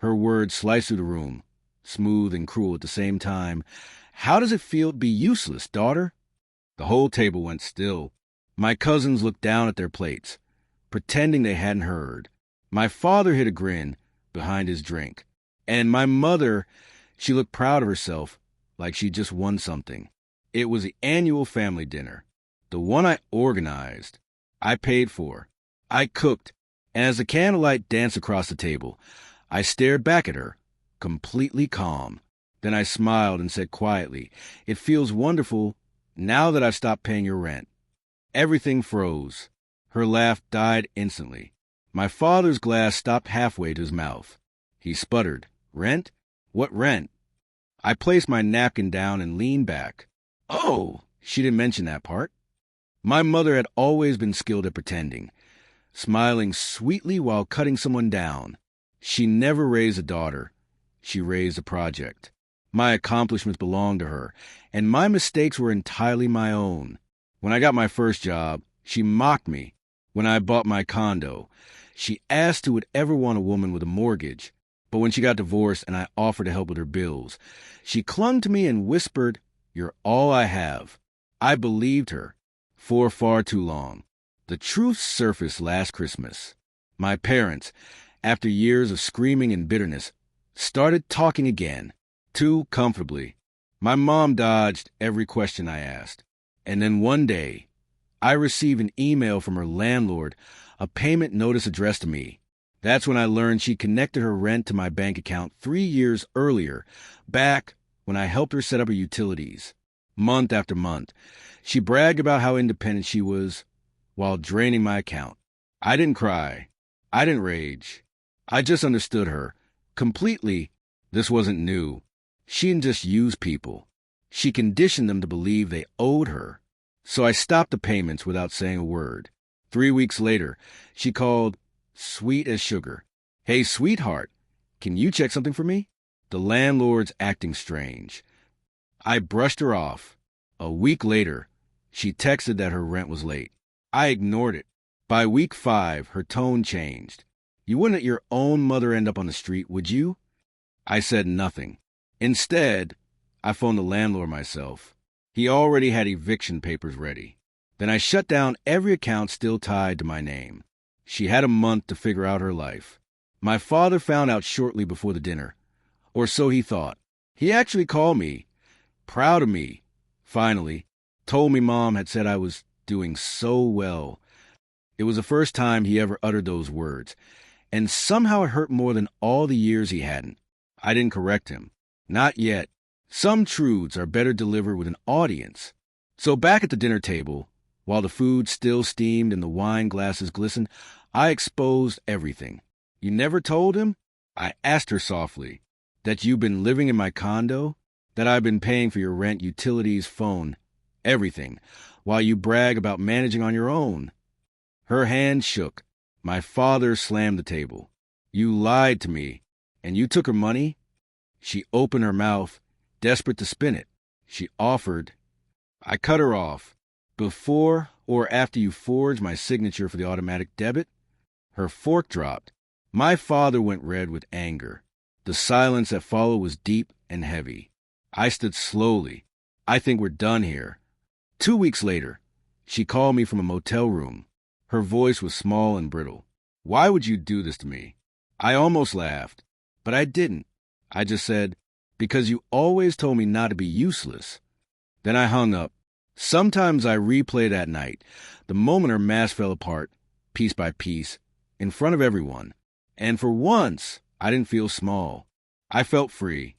Her words sliced through the room, smooth and cruel at the same time. How does it feel to be useless, daughter? The whole table went still. My cousins looked down at their plates, pretending they hadn't heard. My father hid a grin behind his drink. And my mother, she looked proud of herself, like she just won something. It was the annual family dinner, the one I organized. I paid for. I cooked, and as the candlelight danced across the table, I stared back at her, completely calm. Then I smiled and said quietly, "It feels wonderful now that I've stopped paying your rent." Everything froze. Her laugh died instantly. My father's glass stopped halfway to his mouth. He sputtered, "Rent? What rent?" I placed my napkin down and leaned back. Oh, she didn't mention that part. My mother had always been skilled at pretending, smiling sweetly while cutting someone down. She never raised a daughter. She raised a project. My accomplishments belonged to her, and my mistakes were entirely my own. When I got my first job, she mocked me. When I bought my condo, she asked who would ever want a woman with a mortgage. But when she got divorced and I offered to help with her bills, she clung to me and whispered, "You're all I have." I believed her for far too long. The truth surfaced last Christmas. My parents, after years of screaming and bitterness, started talking again, too comfortably. My mom dodged every question I asked. And then one day, I received an email from her landlord, a payment notice addressed to me. That's when I learned she connected her rent to my bank account 3 years earlier, back when I helped her set up her utilities. Month after month, she bragged about how independent she was while draining my account. I didn't cry. I didn't rage. I just understood her completely. This wasn't new. She didn't just use people. She conditioned them to believe they owed her. So I stopped the payments without saying a word. 3 weeks later, she called, sweet as sugar. "Hey, sweetheart, can you check something for me?" The landlord's acting strange. I brushed her off. A week later, she texted that her rent was late. I ignored it. By week 5, her tone changed. "You wouldn't let your own mother end up on the street, would you?" I said nothing. Instead, I phoned the landlord myself. He already had eviction papers ready. Then I shut down every account still tied to my name. She had a month to figure out her life. My father found out shortly before the dinner, or so he thought. He actually called me, proud of me, finally, told me Mom had said I was doing so well. It was the first time he ever uttered those words, and somehow it hurt more than all the years he hadn't. I didn't correct him. Not yet. Some truths are better delivered with an audience. So back at the dinner table, while the food still steamed and the wine glasses glistened, I exposed everything. "You never told him?" I asked her softly. "That you've been living in my condo? That I've been paying for your rent, utilities, phone, everything, while you brag about managing on your own?" Her hand shook. My father slammed the table. "You lied to me, and you took her money?" She opened her mouth, desperate to spin it. She offered. I cut her off. "Before or after you forged my signature for the automatic debit?" Her fork dropped. My father went red with anger. The silence that followed was deep and heavy. I stood slowly. "I think we're done here." 2 weeks later, she called me from a motel room. Her voice was small and brittle. "Why would you do this to me?" I almost laughed, but I didn't. I just said, "Because you always told me not to be useless." Then I hung up. Sometimes I replay that night, the moment her mask fell apart, piece by piece, in front of everyone. And for once, I didn't feel small. I felt free.